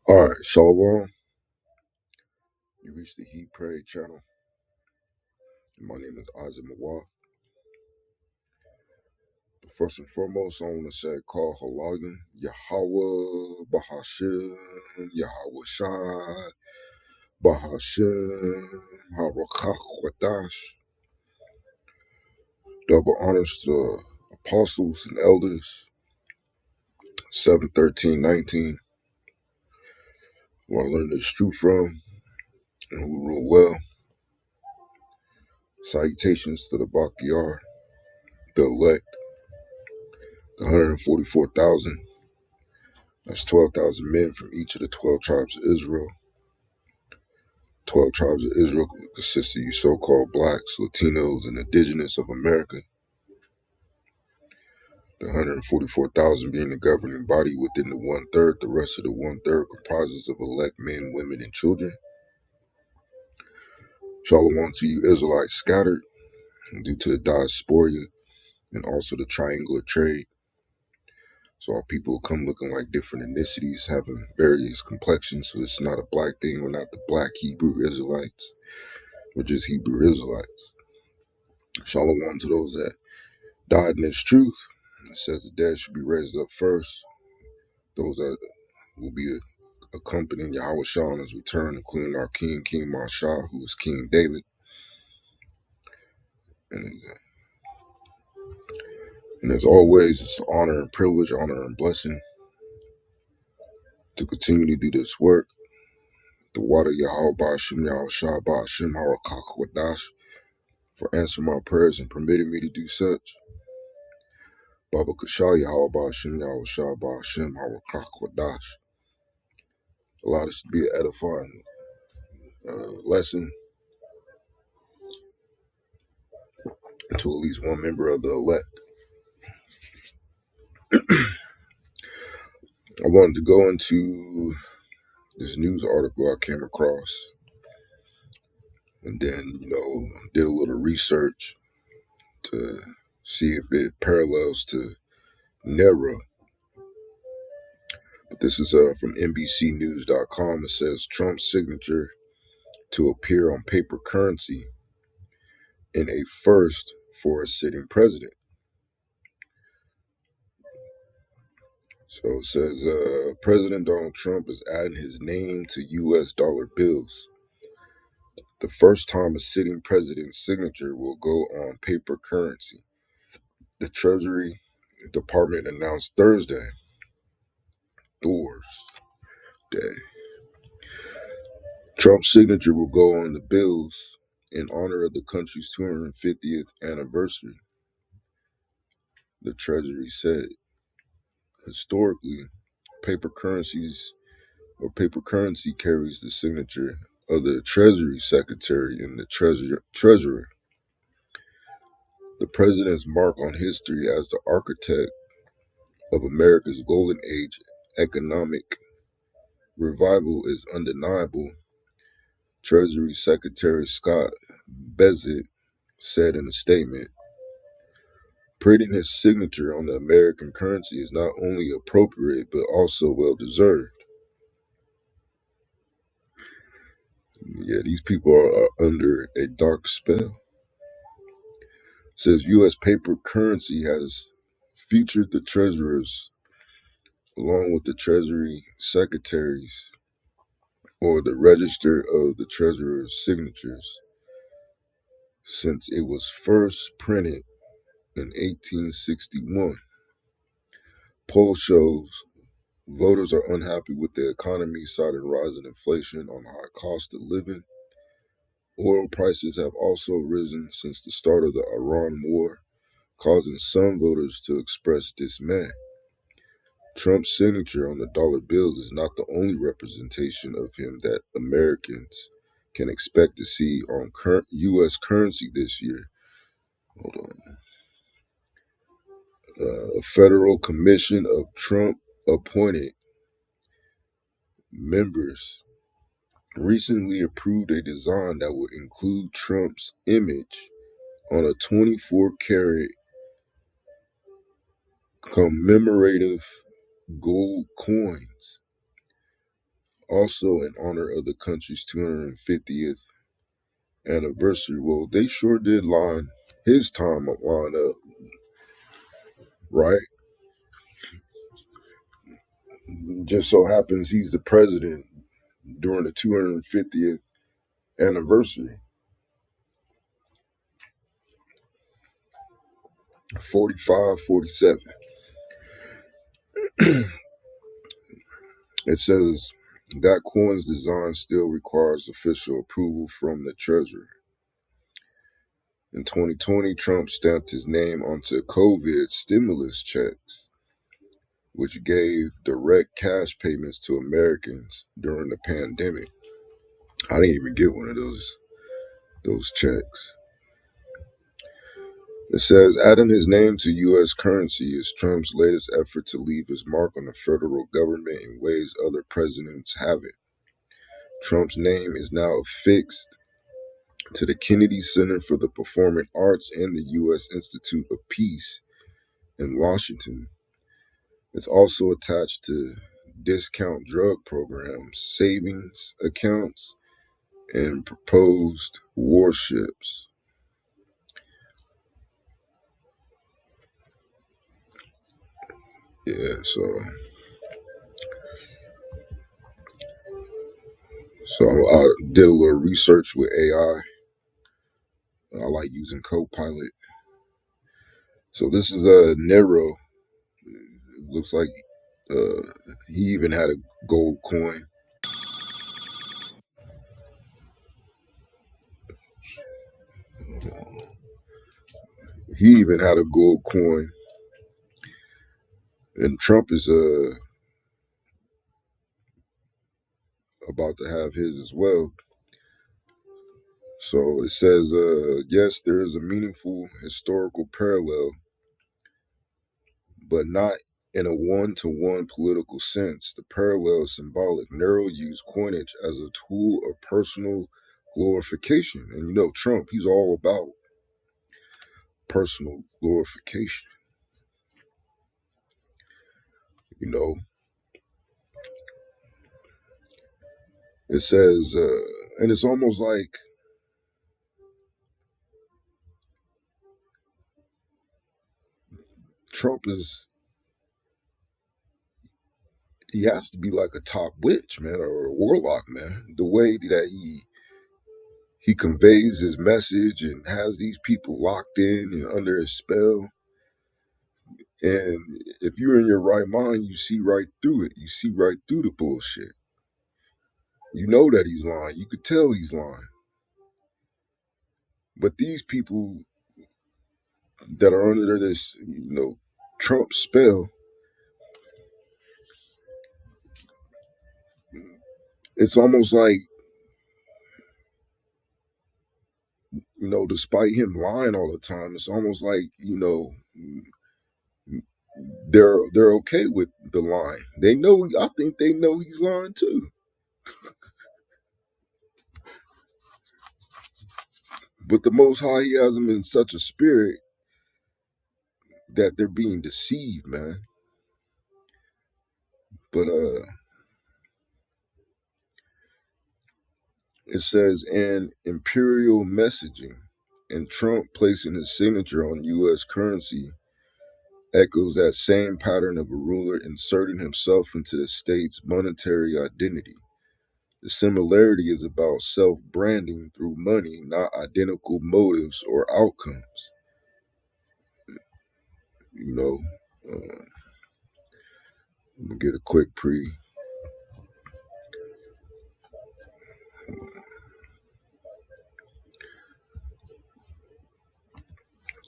All right, Shalom. You reached the He Pray channel. My name is Isaac Mawar. But first and foremost, I want to say, call Halagan, Yahweh, Bahashim, Yahweh Shai, Bahashim, Harakach Wadash. Double honors to apostles and elders, 7:13:19, where I learned this truth from and who rule well. Salutations to the Backyard, the elect, the 144,000. That's 12,000 men from each of the 12 tribes of Israel. 12 tribes of Israel consist of you so-called blacks, Latinos, and indigenous of America. The 144,000 being the governing body within the one-third. The rest of the one-third comprises of elect men, women, and children. Shalom to you Israelites scattered due to the diaspora and also the triangular trade. So our people come looking like different ethnicities, having various complexions. So it's not a black thing. We're not the black Hebrew Israelites. We're just Hebrew Israelites. Shalom to those that died in this truth. It says the dead should be raised up first. Those that will be accompanying Yahweh Shah on his return, including our King, King Marshah, who is King David. And as always, it's an honor and privilege, honor and blessing to continue to do this work. The water Yahweh Ba'ashim Yahweh Shah Ba'ashim Harakach Wadash for answering my prayers and permitting me to do such. Baba Kashah Yahweh Ba'ashim Yahweh Shah Ba'ashim Harakach Wadash. Allow this to be an edifying lesson to at least one member of the elect. I wanted to go into this news article I came across and then, did a little research to see if it parallels to NERA. But this is from NBCnews.com. It says Trump's signature to appear on paper currency in a first for a sitting president. So it says President Donald Trump is adding his name to U.S. dollar bills. The first time a sitting president's signature will go on paper currency. The Treasury Department announced Thursday, Trump's signature will go on the bills in honor of the country's 250th anniversary, the Treasury said. Historically, paper currency carries the signature of the Treasury Secretary and the Treasurer. The president's mark on history as the architect of America's golden age economic revival is undeniable, Treasury Secretary Scott Bessent said in a statement. Printing his signature on the American currency is not only appropriate but also well-deserved. Yeah, these people are under a dark spell. It says U.S. paper currency has featured the treasurers along with the Treasury secretaries or the register of the treasurer's signatures since it was first printed in 1861. Poll shows voters are unhappy with the economy, citing rising inflation on high cost of living. Oil prices have also risen since the start of the Iran war, causing some voters to express dismay. Trump's signature on the dollar bills is not the only representation of him that Americans can expect to see on current U.S. currency this year. Hold on. A federal commission of Trump-appointed members recently approved a design that would include Trump's image on a 24-karat commemorative gold coins, also in honor of the country's 250th anniversary. Well, they sure did line his timeline up, right? Just so happens he's the president during the 250th anniversary. 45, 47. It says that coin's design still requires official approval from the Treasury. In 2020, Trump stamped his name onto COVID stimulus checks, which gave direct cash payments to Americans during the pandemic. I didn't even get one of those checks. It says adding his name to U.S. currency is Trump's latest effort to leave his mark on the federal government in ways other presidents haven't. Trump's name is now affixed to the Kennedy Center for the Performing Arts and the U.S. Institute of Peace in Washington. It's also attached to discount drug programs, savings accounts, and proposed warships. Yeah, so I did a little research with AI. I like using Copilot. So this is a Nero. It looks like uh, he even had a gold coin. He even had a gold coin, and Trump is about to have his as well. So it says, yes, there is a meaningful historical parallel, but not in a one-to-one political sense. The parallel is symbolic. Nero used coinage as a tool of personal glorification. And you know, Trump, he's all about personal glorification. You know, it says, and it's almost like Trump is, he has to be like a top witch, man, or a warlock, man. The way that he conveys his message and has these people locked in and under his spell. And if you're in your right mind, you see right through it. You see right through the bullshit. You know that he's lying. You could tell he's lying. But these people that are under this, Trump spell, it's almost like, despite him lying all the time, it's almost like, they're okay with the line. They know. I think they know he's lying too. But the Most High, he has them in such a spirit that they're being deceived, man. But it says in imperial messaging, and Trump placing his signature on U.S. currency echoes that same pattern of a ruler inserting himself into the state's monetary identity. The similarity is about self branding through money, not identical motives or outcomes. You know, let me get a quick pre.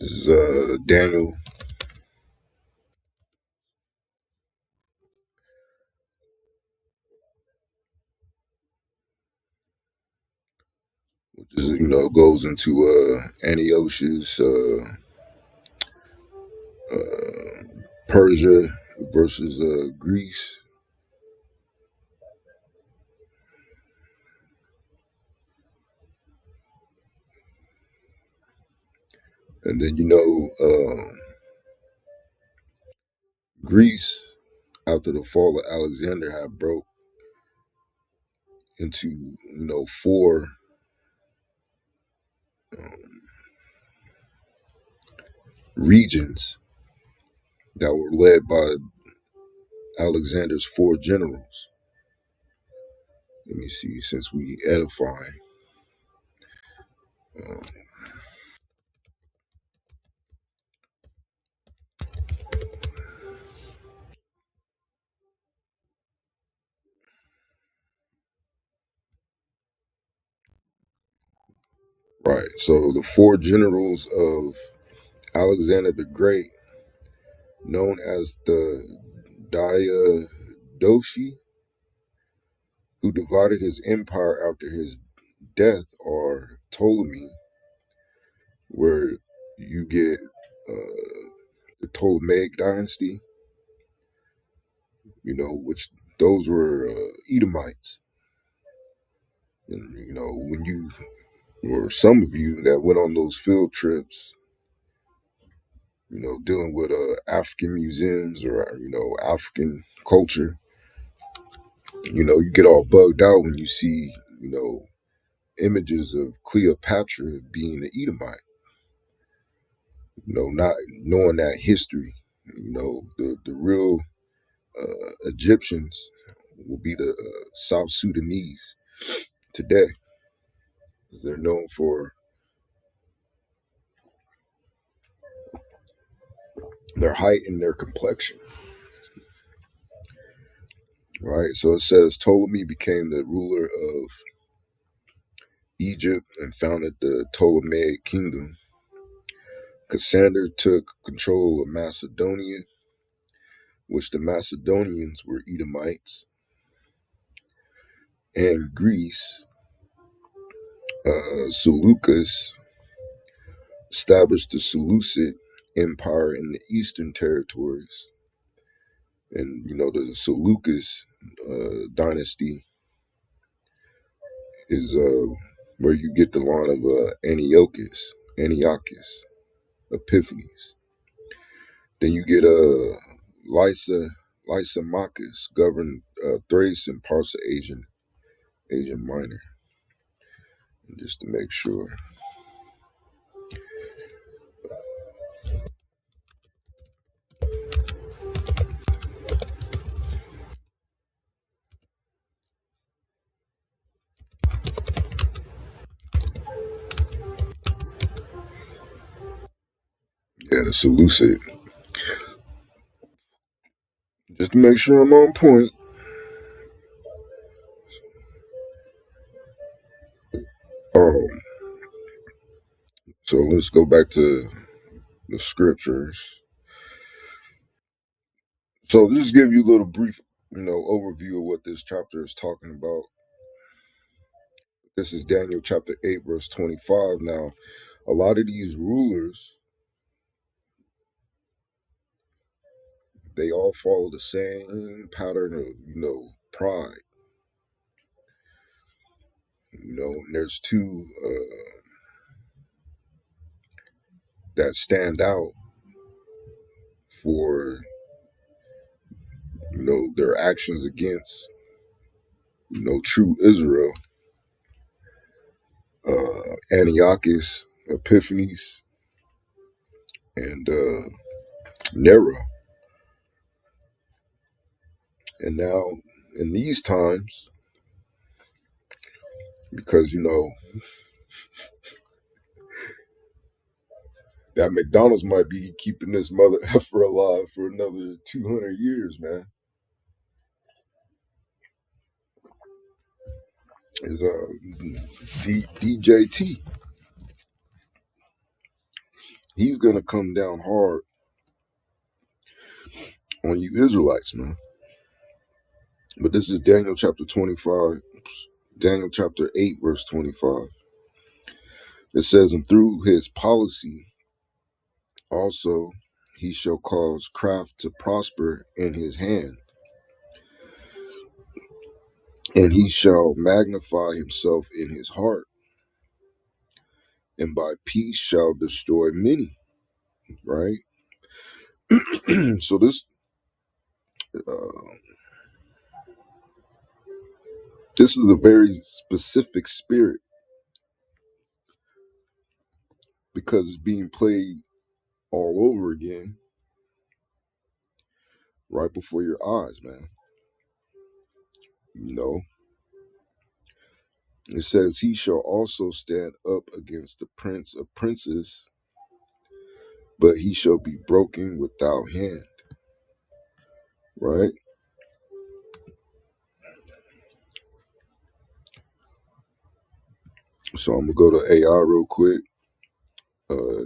This is Daniel. Which is, goes into Antiochus, Persia versus Greece. And then, Greece. after the fall of Alexander had broke into, four um, regions that were led by Alexander's four generals. Let me see, since we edifying. Um, right. So the four generals of Alexander the Great, known as the Diadochi, who divided his empire after his death, are Ptolemy, where you get the Ptolemaic dynasty, which those were Edomites. And, when you, or some of you that went on those field trips, dealing with African museums or, African culture, you get all bugged out when you see, images of Cleopatra being an Edomite, not knowing that history. The real Egyptians will be the South Sudanese today, because they're known for their height and their complexion, right? So it says Ptolemy became the ruler of Egypt and founded the Ptolemaic kingdom. Cassander took control of Macedonia, which the Macedonians were Edomites, and Greece. Seleucus established the Seleucid Empire in the eastern territories. And, the Seleucus dynasty is where you get the line of Antiochus, Epiphanes. Then you get Lysimachus governed Thrace and parts of Asia Minor. And just to make sure. Yeah, the Seleucid. Just to make sure I'm on point. Um, so let's go back to the scriptures. So just give you a little brief, overview of what this chapter is talking about. This is Daniel chapter 8, verse 25. Now, a lot of these rulers, they all follow the same pattern of, pride. And there's two that stand out for, their actions against, true Israel. Antiochus, Epiphanes, and Nero. And now, in these times, because, that McDonald's might be keeping this mother effer alive for another 200 years, man. Is DJT. He's gonna come down hard on you Israelites, man. But this is Daniel chapter 25, Daniel chapter 8, verse 25. It says, and through his policy also he shall cause craft to prosper in his hand, and he shall magnify himself in his heart, and by peace shall destroy many. Right. So this this is a very specific spirit because it's being played all over again right before your eyes, man. You know, it says, he shall also stand up against the prince of princes, but he shall be broken without hand, right? So I'm gonna go to AI real quick.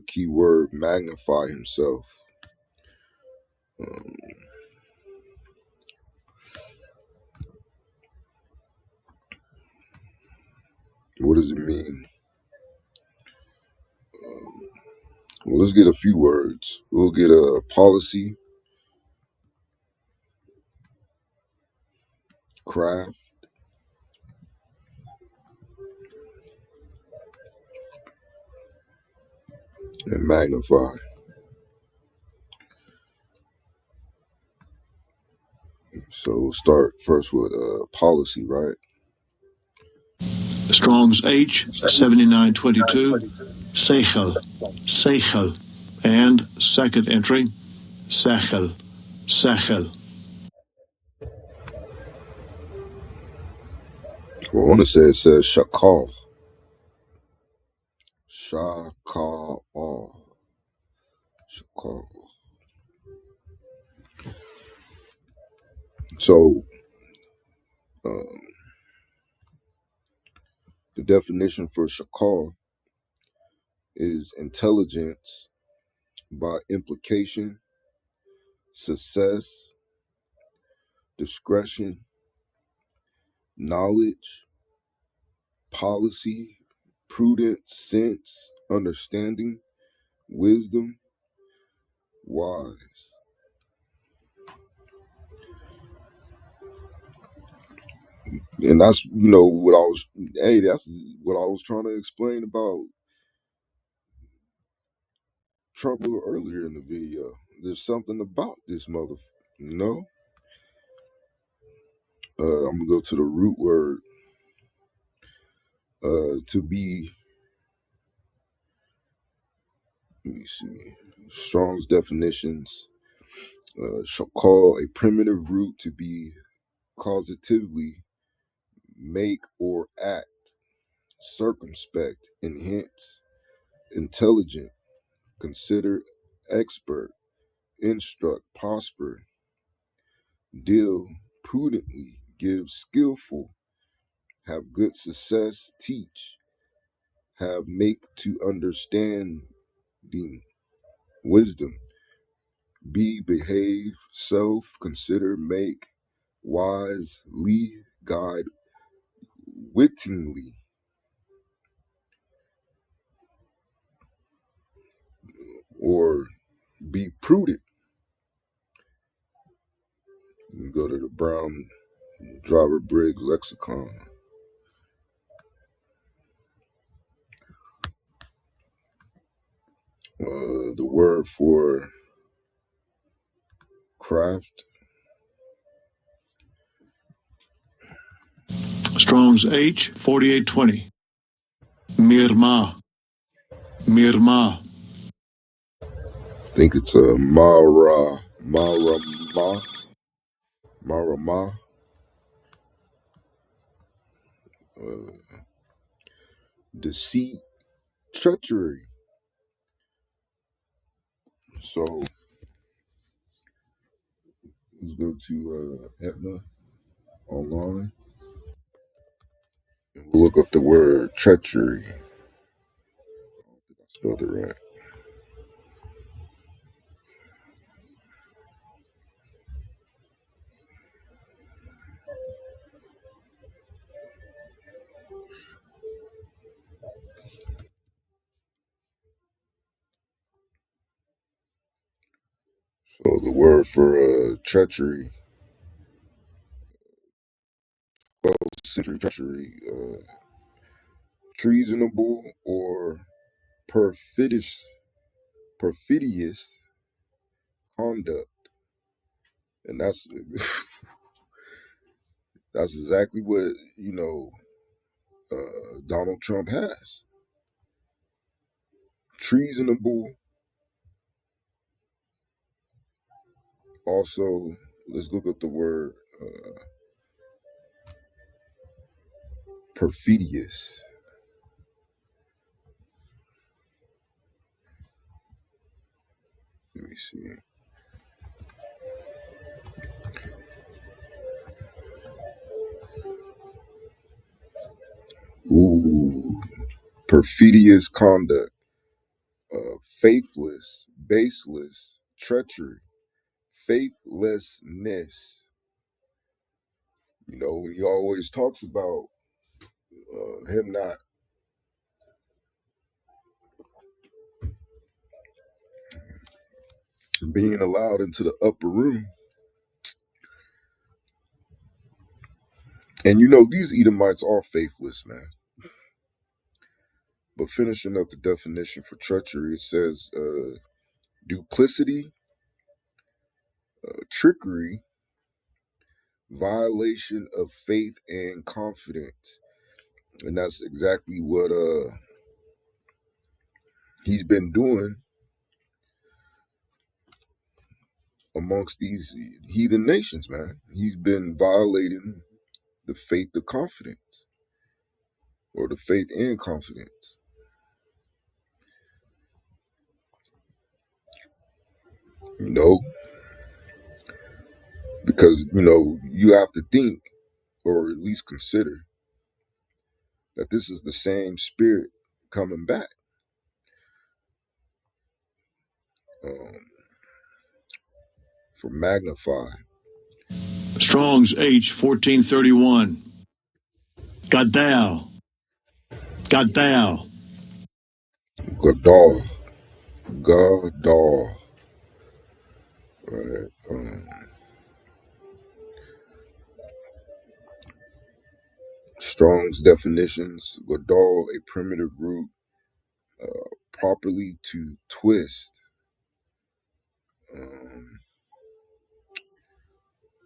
Keyword magnify himself. Um, what does it mean? Well, let's get a few words. We'll get a policy, craft, and magnify. So we'll start first with policy, right? Strong's H 7922, Seichel, Seichel, and second entry, Sechel, Sechel. Well, I want to say it says shakal, shakal, shakal. So um, the definition for shakal is intelligence by implication, success, discretion, knowledge, policy, prudence, sense, understanding, wisdom, wise. And that's, what I was, hey, that's what I was trying to explain about Trump a little earlier in the video. There's something about this you know? I'm gonna go to the root word, to be, let me see, Strong's definitions, shall call a primitive root to be causatively make or act, circumspect, and hence intelligent, consider, expert, instruct, prosper, deal prudently, give skillful, have good success, teach, have make to understanding, wisdom, be, behave, self, consider, make, wise, lead, guide, wittingly, or be prudent. You go to the Brown Driver Briggs lexicon. The word for craft, Strong's H 4820, Mirma, Mirma. I think it's a marama, deceit, treachery. So let's go to Etna online and we'll look up the word treachery. I spelled it right. So the word for treachery, 12th century treachery, treasonable or perfidious conduct, And that's exactly what Donald Trump has. Treasonable. Also, let's look up the word perfidious. Let me see. Ooh, perfidious conduct, faithless, baseless, treachery, faithlessness. He always talks about him not being allowed into the upper room. And these Edomites are faithless, man. But finishing up the definition for treachery, it says duplicity, trickery, violation of faith and confidence. And that's exactly what he's been doing amongst these heathen nations, man. He's been violating the faith of confidence, or the faith and confidence. You know, because you have to think, or at least consider, that this is the same spirit coming back. Um, for magnify. Strong's H 1431. Gadal. Gadal. Gadal. Gadal. Right. Strong's definitions. Gadal, a primitive root, properly to twist.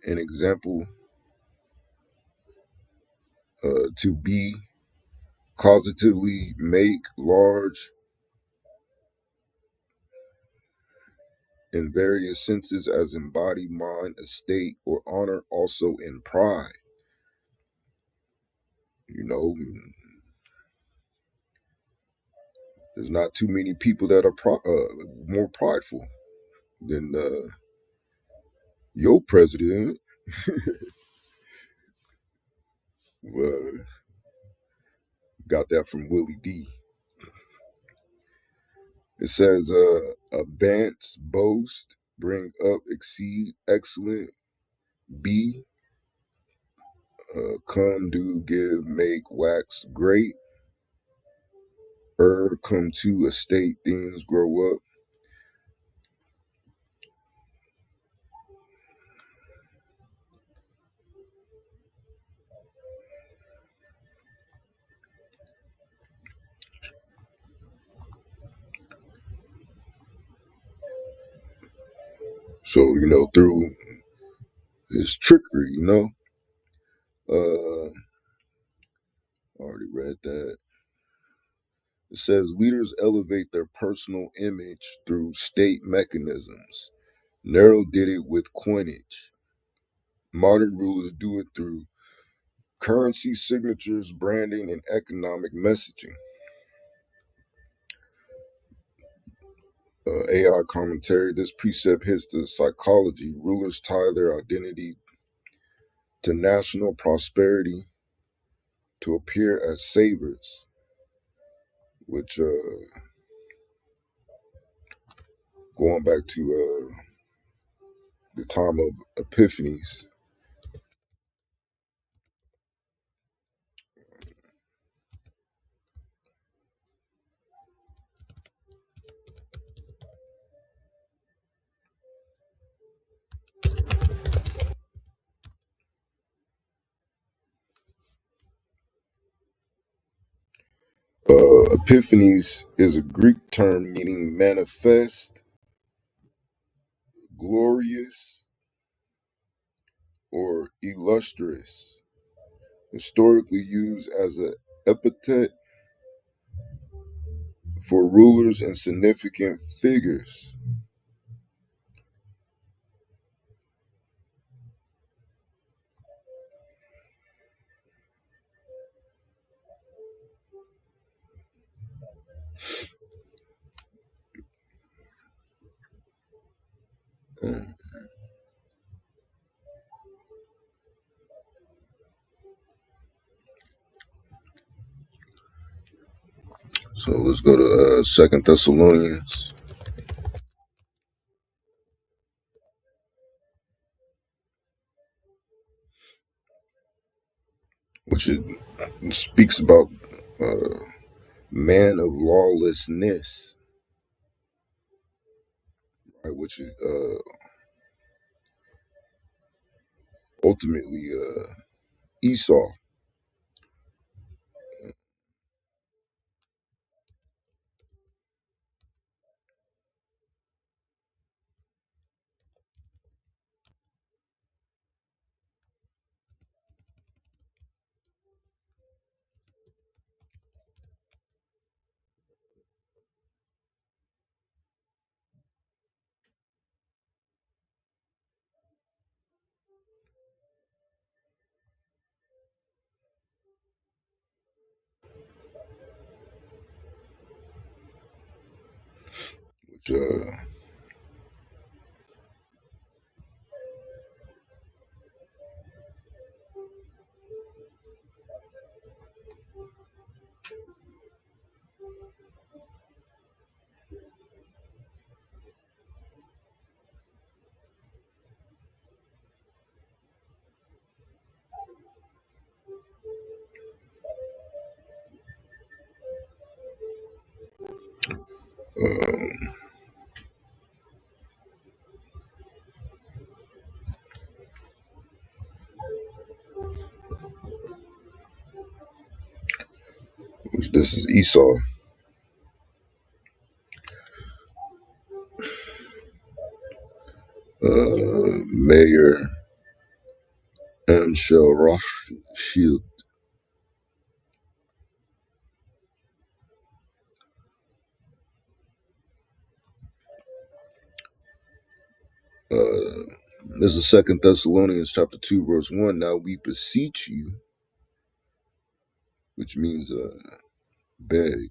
An example, to be, causatively make, large, in various senses as in body, mind, estate, or honor, also in pride. There's not too many people that are more prideful than your president. Got that from Willie D. It says, advance, boast, bring up, exceed, excellent, be, come, do, give, make, wax, great, come to, estate, things, grow up. So, through his trickery, I already read that. It says leaders elevate their personal image through state mechanisms. Nero did it with coinage. Modern rulers do it through currency signatures, branding, and economic messaging. AI commentary. This precept hits the psychology. Rulers tie their identity to national prosperity to appear as savers, which, going back to the time of Epiphanies, Epiphanies is a Greek term meaning manifest, glorious, or illustrious, historically used as an epithet for rulers and significant figures. Um, So let's go to Second Thessalonians, which speaks about uh, man of lawlessness, right, which is ultimately Esau, which this is Esau. Mayor Amshel Rothschild. Uh, this is Second Thessalonians chapter 2, verse 1. Now we beseech you, which means beg,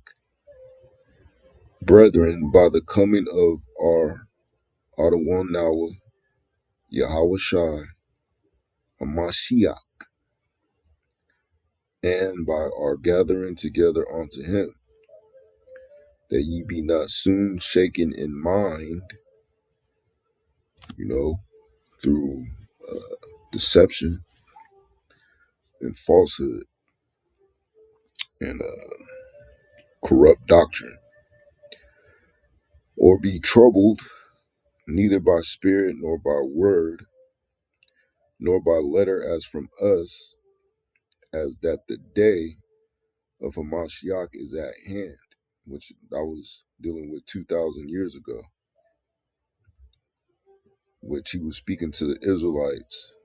brethren, by the coming of our Adonai Yahweh Shai Hamashiach, and by our gathering together unto him, that ye be not soon shaken in mind, through deception and falsehood and corrupt doctrine, or be troubled neither by spirit nor by word, nor by letter as from us, as that the day of Hamashiach is at hand, which I was dealing with 2,000 years ago, which he was speaking to the Israelites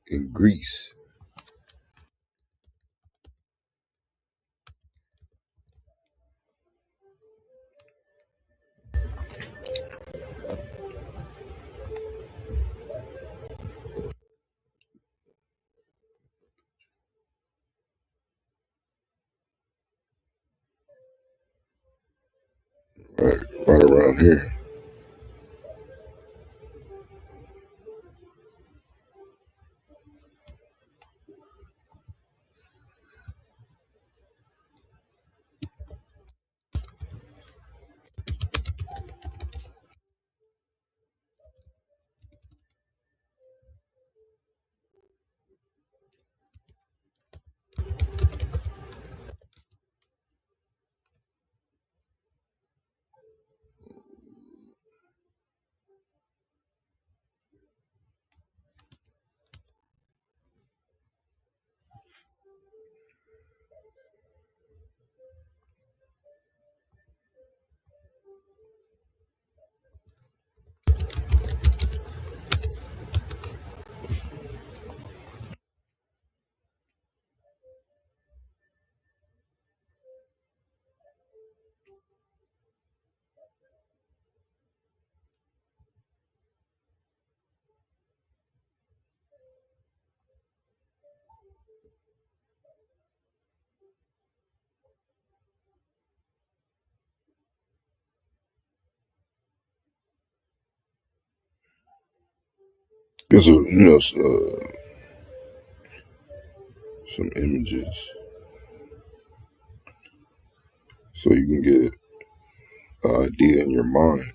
in Greece. Right around here. This is, some images so you can get an idea in your mind.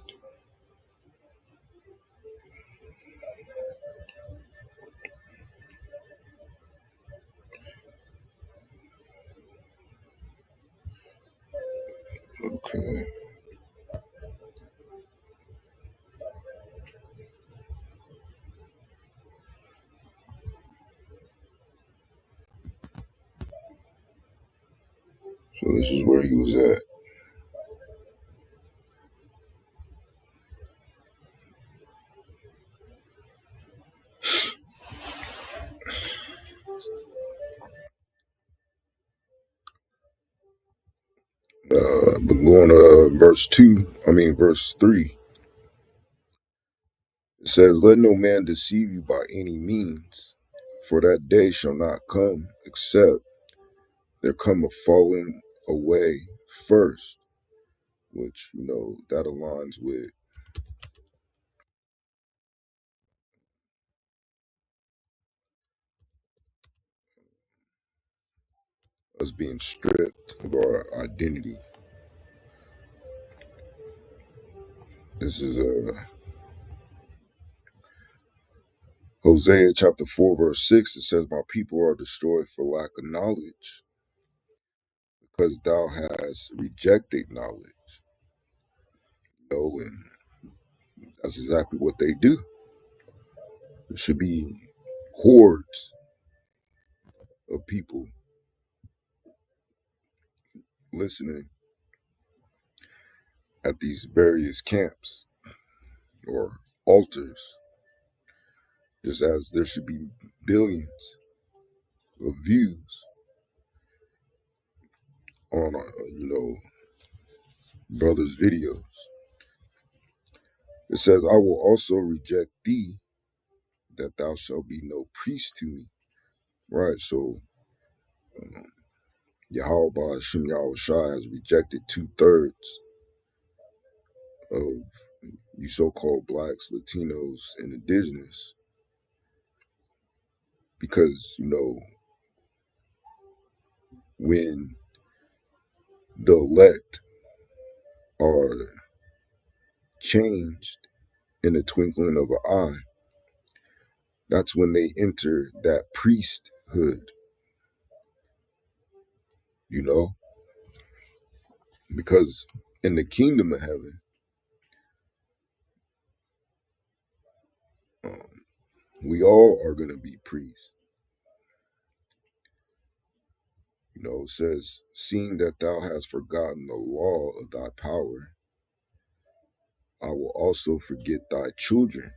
Okay. So this is where he was at. But going to verse 3, it says, "Let no man deceive you by any means, for that day shall not come, except there come a falling away first," which, that aligns with us being stripped of our identity. This is Hosea chapter 4, verse 6. It says, "My people are destroyed for lack of knowledge, because thou hast rejected knowledge." And that's exactly what they do. There should be hordes of people listening at these various camps or altars, just as there should be billions of views on, brothers' videos. It says, "I will also reject thee, that thou shalt be no priest to me." Right, so Yahweh Hashem Yahweh Shai has rejected 2/3 of you so-called blacks, Latinos, and indigenous, because, when the elect are changed in the twinkling of an eye, that's when they enter that priesthood, because in the kingdom of heaven, we all are going to be priests. It says, "Seeing that thou hast forgotten the law of thy power, I will also forget thy children,"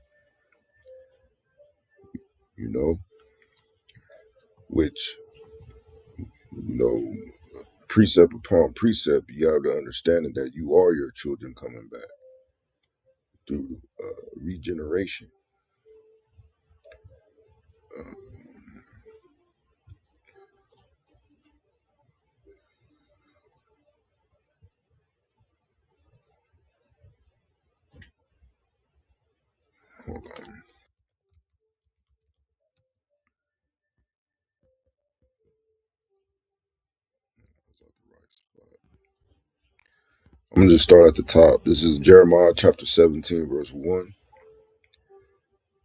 which, you know, precept upon precept, you have to understand that you are your children coming back through regeneration. Uh, hold on. I'm going to just start at the top. This is Jeremiah chapter 17, verse 1,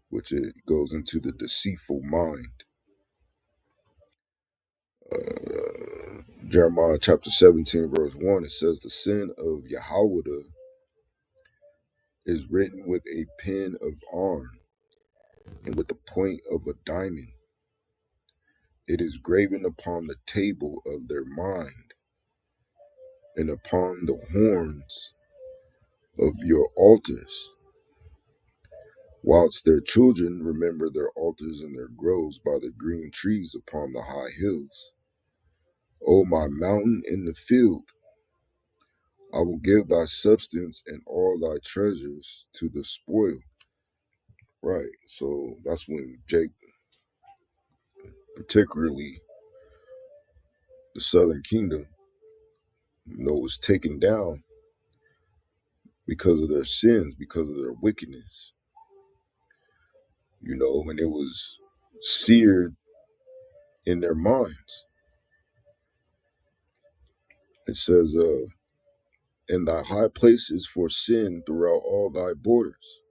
which it goes into the deceitful mind. Jeremiah chapter 17, verse 1, it says, "The sin of Yahweh is written with a pen of iron and with the point of a diamond. It is graven upon the table of their mind and upon the horns of your altars, whilst their children remember their altars and their groves by the green trees upon the high hills. O my mountain in the field, I will give thy substance and all thy treasures to the spoil." Right, so that's when Jake, particularly the southern kingdom, was taken down because of their sins, because of their wickedness. and it was seared in their minds. It says, and thy high places for sin throughout all thy borders,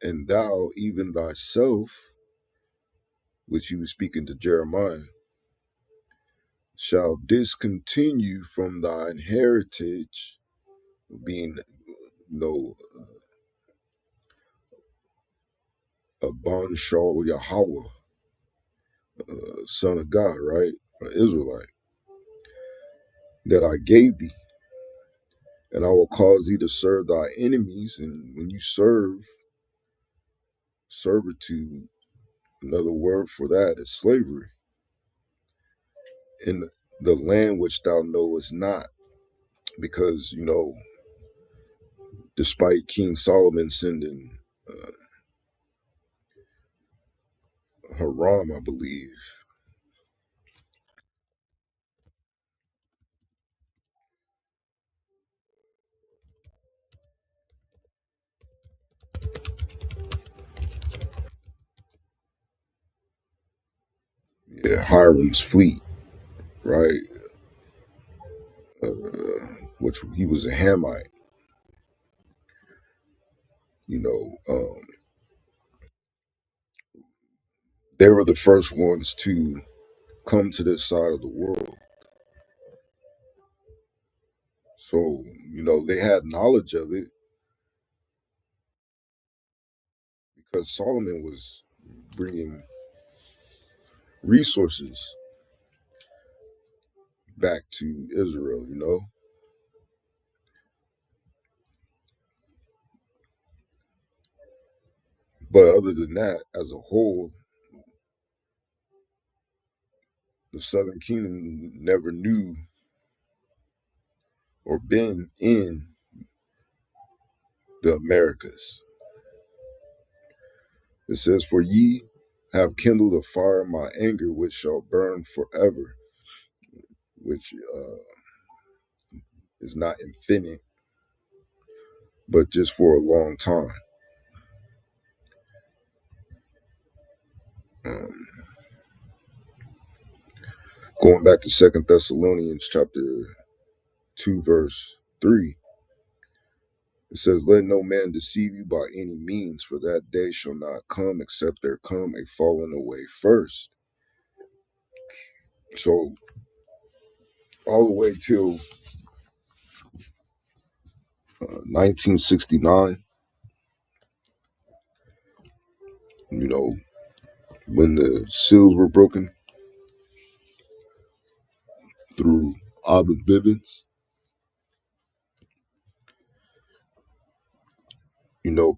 and thou, even thyself, which he was speaking to Jeremiah, shall discontinue from thine heritage, being a Ban Shaul Yahweh, son of God, right? An Israelite, that I gave thee, and I will cause thee to serve thy enemies. And when you serve, servitude, another word for that is slavery, in the land which thou knowest not. Because, despite King Solomon sending Hiram, I believe, Hiram's fleet, right? Which he was a Hamite, you know. They were the first ones to come to this side of the world. So, they had knowledge of it because Solomon was bringing resources back to Israel. But other than that, as a whole, the Southern Kingdom never knew or been in the Americas. It says, for ye have kindled a fire in my anger, which shall burn forever, which is not infinite, but just for a long time. Um, Going back to 2 Thessalonians chapter 2, verse 3, it says, let no man deceive you by any means, for that day shall not come except there come a falling away first. So all the way till 1969, when the seals were broken through Abba Bivens,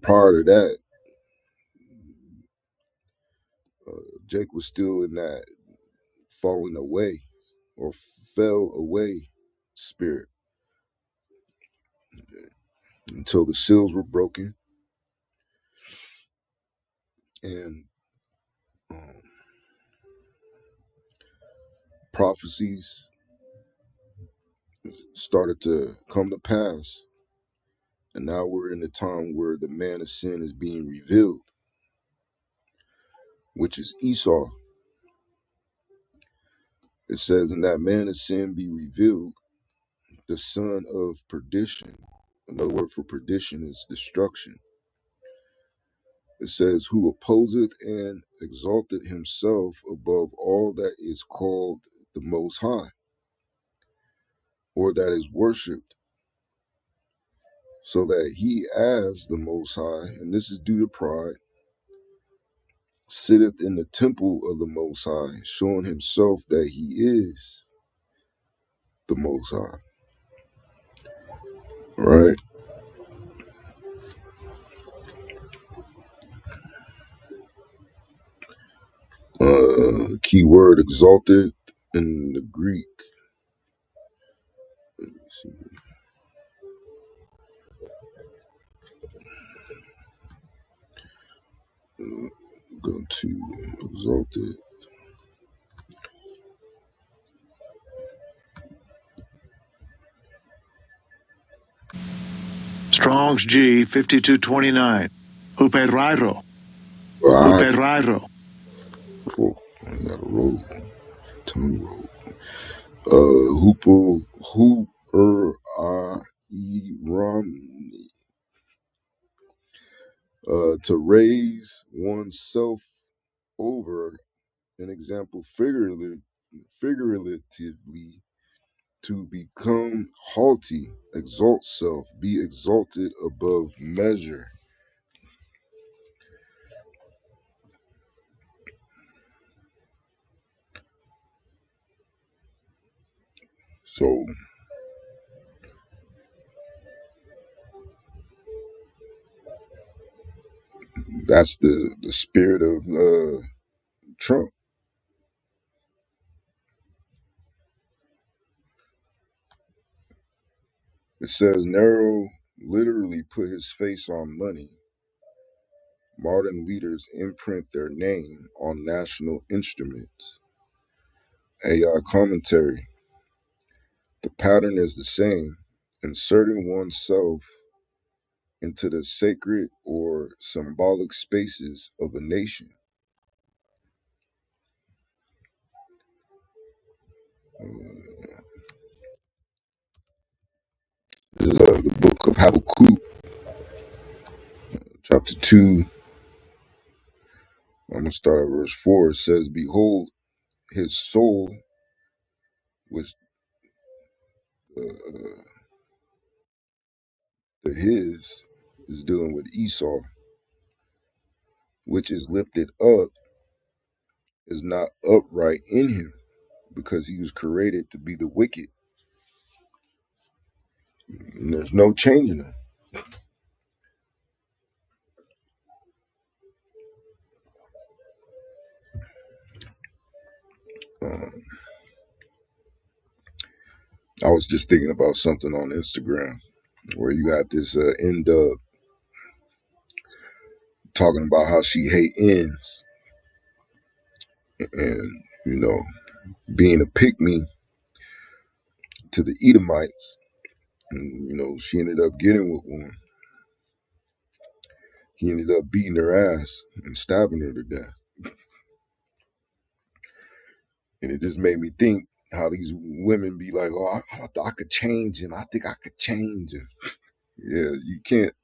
prior to that, Jake was still in that falling away or fell away spirit until the seals were broken and prophecies started to come to pass. And now we're in the time where the man of sin is being revealed, which is Esau. It says, in that man of sin be revealed, the son of perdition. Another word for perdition is destruction. It says, who opposeth and exalteth himself above all that is called the Most High, or that is worshipped, so that he as the Most High, and this is due to pride, sitteth in the temple of the Most High, showing himself that he is the Most High. Right? Key word exalted in the Greek. Let me see. Go to exalted. Strong's G 5229. Huperairo. I Uperraro. got a roll, tongue roll. Hooper Romney. To raise oneself over an example figuratively, to become haughty, exalt self, be exalted above measure. So that's the spirit of Trump. It says Nero literally put his face on money. Modern leaders imprint their name on national instruments. AI commentary. The pattern is the same, inserting oneself into the sacred or symbolic spaces of a nation. This is the book of Habakkuk, chapter 2. I'm going to start at verse 4. It says, Behold, his soul, which the his is dealing with Esau, which is lifted up, is not upright in him, because he was created to be the wicked. And there's no changing him. I was just thinking about something on Instagram where you got this N-Dub talking about how she hate ends and, being a pick-me to the Edomites. And, she ended up getting with one. He ended up beating her ass and stabbing her to death. And it just made me think how these women be like, oh, I could change him. I think I could change him. Yeah, you can't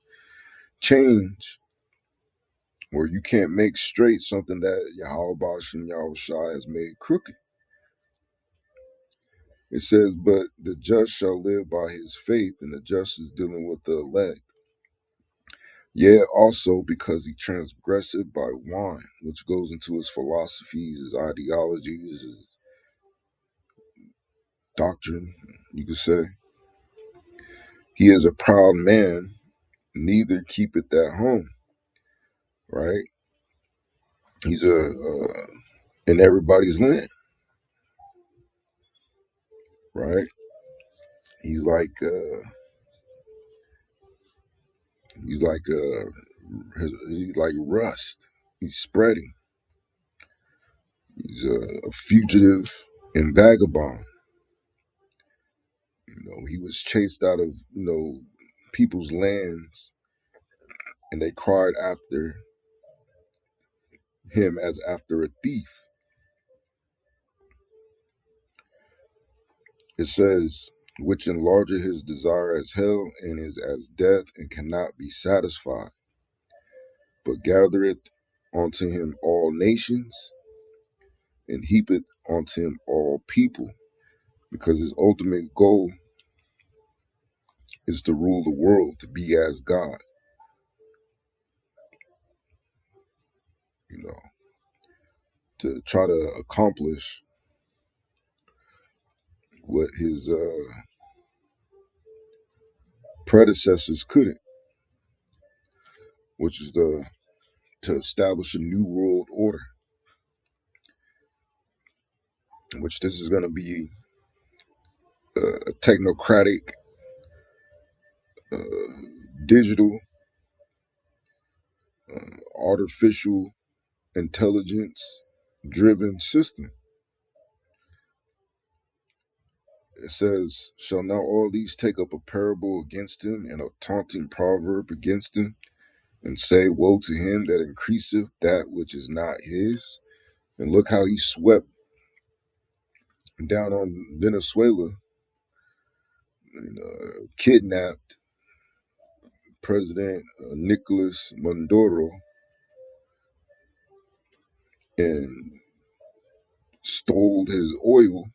change or you can't make straight something that Yahweh Shem Yahushua has made crooked. It says, but the just shall live by his faith, and the just is dealing with the elect. Yeah, also because he transgresseth by wine, which goes into his philosophies, his ideologies, his doctrine, you could say. He is a proud man, neither keepeth at home, right? He's in everybody's land, right? He's like he's like he's like rust. He's spreading. He's a fugitive and vagabond. He was chased out of people's lands, and they cried after him as after a thief. It says, which enlargeth his desire as hell, and is as death, and cannot be satisfied, but gathereth unto him all nations, and heapeth unto him all people, because his ultimate goal is to rule the world, to be as God, to try to accomplish what his predecessors couldn't, which is to establish a new world order, which this is going to be a technocratic, digital, artificial intelligence driven system. It says, shall now all these take up a parable against him and a taunting proverb against him? and say, woe to him that increaseth that which is not his. And look how he swept down on Venezuela and kidnapped President Nicolas Maduro and stole his oil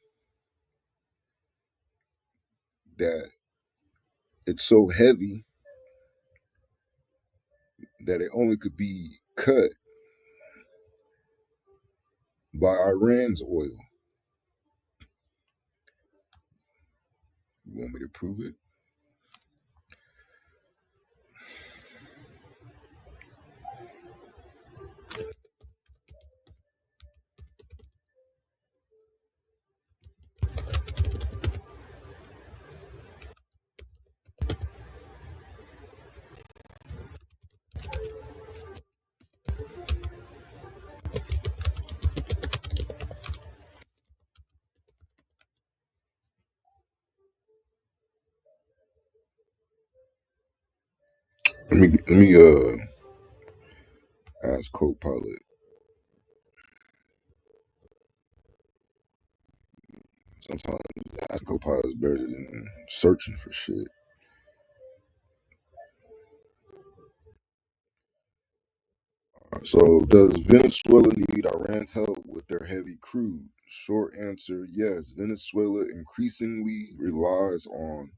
that it's so heavy that it only could be cut by Iran's oil. You want me to prove it? Let me ask Copilot. Sometimes asking Copilot is better than searching for shit. So, does Venezuela need Iran's help with their heavy crude? Short answer, yes. Venezuela increasingly relies on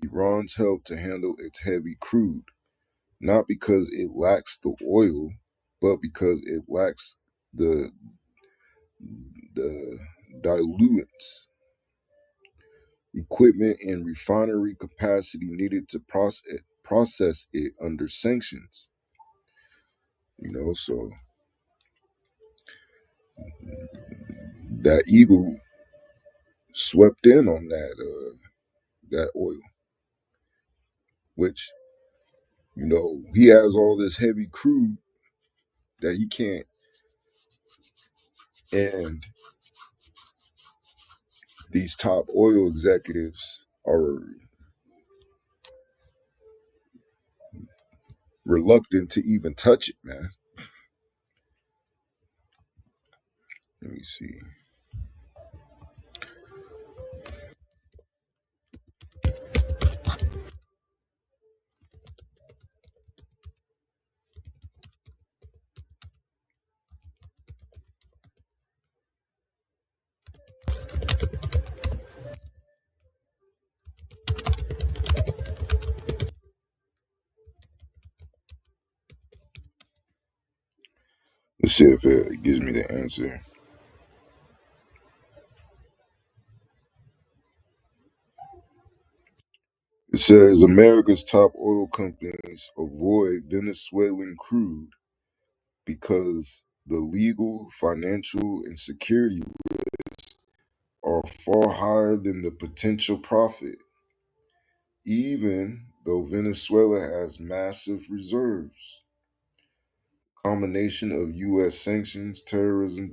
Iran's help to handle its heavy crude, not because it lacks the oil, but because it lacks the the diluents, equipment, and refinery capacity needed to process it under sanctions. So that eagle swept in on that oil, which he has all this heavy crude that he can't, and these top oil executives are reluctant to even touch it, man. Let me see. Let's see if it gives me the answer. It says America's top oil companies avoid Venezuelan crude because the legal, financial, and security are far higher than the potential profit, even though Venezuela has massive reserves. Combination of U.S. sanctions, terrorism,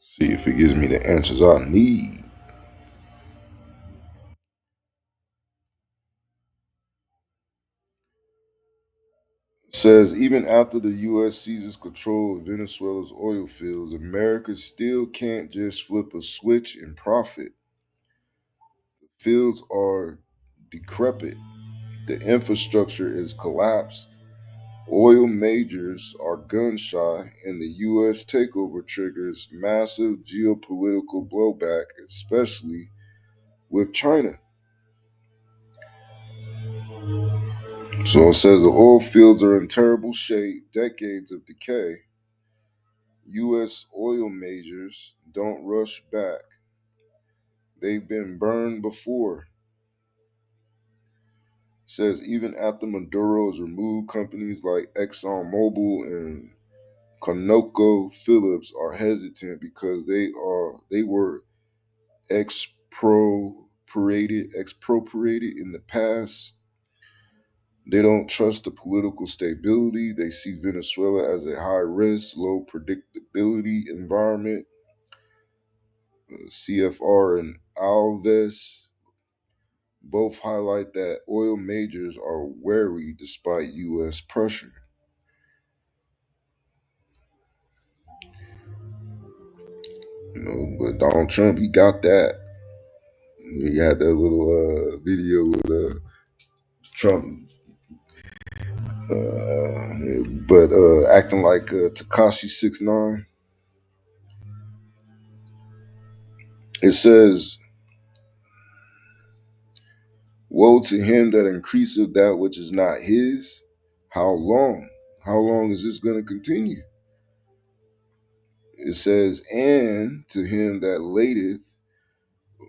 see if it gives me the answers I need. It says even after the U.S. seizes control of Venezuela's oil fields, America still can't just flip a switch and profit. Fields are decrepit, the infrastructure is collapsed, oil majors are gun shy, and the U.S. takeover triggers massive geopolitical blowback, especially with China. So it says the oil fields are in terrible shape, decades of decay. U.S. oil majors don't rush back. They've been burned before. says even after Maduro is removed, companies like ExxonMobil and ConocoPhillips are hesitant because they were expropriated in the past. They don't trust the political stability. They see Venezuela as a high risk, low predictability environment. CFR and Alves both highlight that oil majors are wary despite U.S. pressure. But Donald Trump, he got that. He had that little video with Trump, but acting like Takashi 6ix9ine. It says, "Woe to him that increaseth that which is not his." How long? How long is this going to continue? It says, "And to him that ladeth,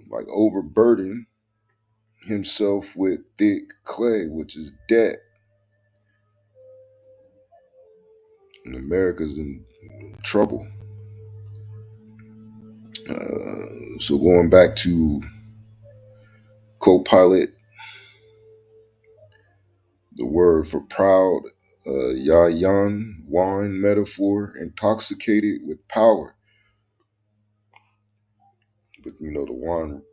like overburden himself with thick clay," which is debt. And America's in trouble. So going back to co-pilot, the word for proud, yayan, wine metaphor, intoxicated with power. But the wine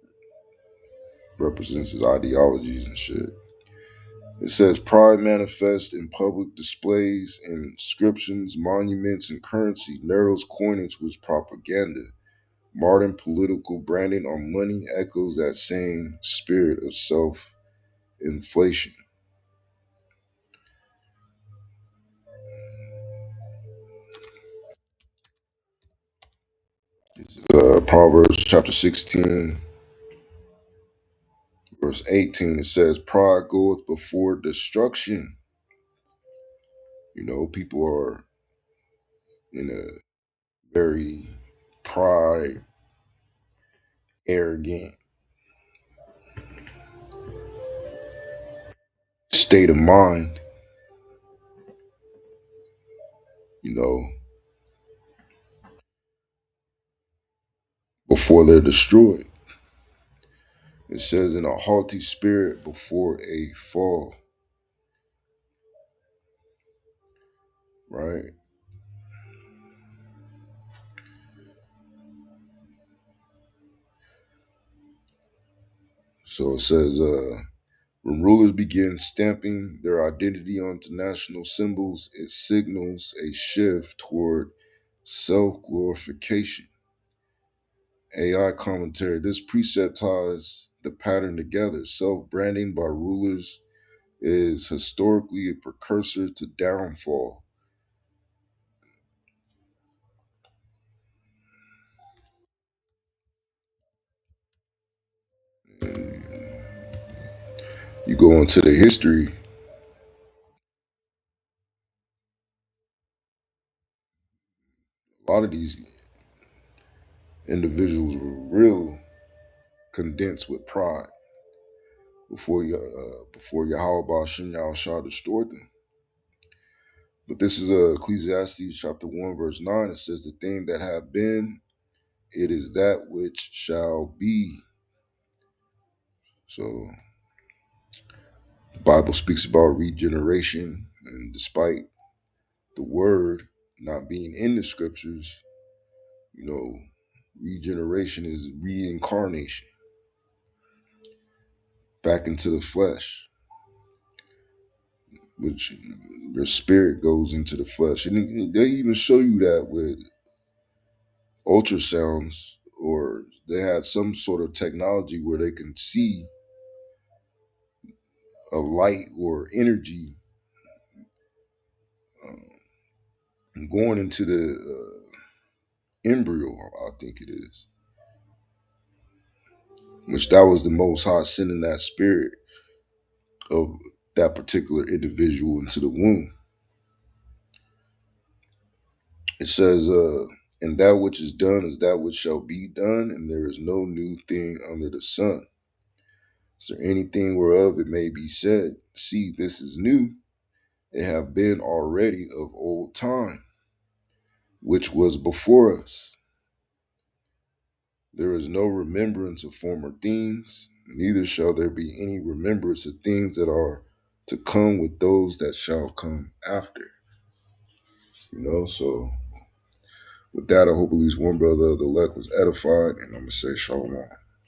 represents his ideologies and shit. It says pride manifests in public displays, inscriptions, monuments, and currency. Nero's coinage was propaganda. Modern political branding on money echoes that same spirit of self-inflation. Proverbs chapter 16, verse 18, it says, "Pride goeth before destruction." People are in a very pride, arrogant state of mind, you know, before they're destroyed. It says, "In a haughty spirit before a fall," right? So it says, when rulers begin stamping their identity onto national symbols, it signals a shift toward self-glorification. AI commentary. This precept ties the pattern together. Self-branding by rulers is historically a precursor to downfall. You go into the history, a lot of these individuals were real condensed with pride before Yahweh Shem Shah destroyed them. But this is Ecclesiastes chapter 1, verse 9. It says, "The thing that have been, it is that which shall be." So the Bible speaks about regeneration, and despite the word not being in the scriptures, regeneration is reincarnation back into the flesh, which your spirit goes into the flesh. And they even show you that with ultrasounds, or they had some sort of technology where they can see a light or energy going into the embryo, I think it is, which that was the Most High sending that spirit of that particular individual into the womb. It says, "And that which is done is that which shall be done, and there is no new thing under the sun." Is there anything whereof it may be said, see, this is new? It have been already of old time, which was before us. There is no remembrance of former things, neither shall there be any remembrance of things that are to come with those that shall come after. So with that, I hope at least one brother of the elect was edified, and I'm going to say shalom.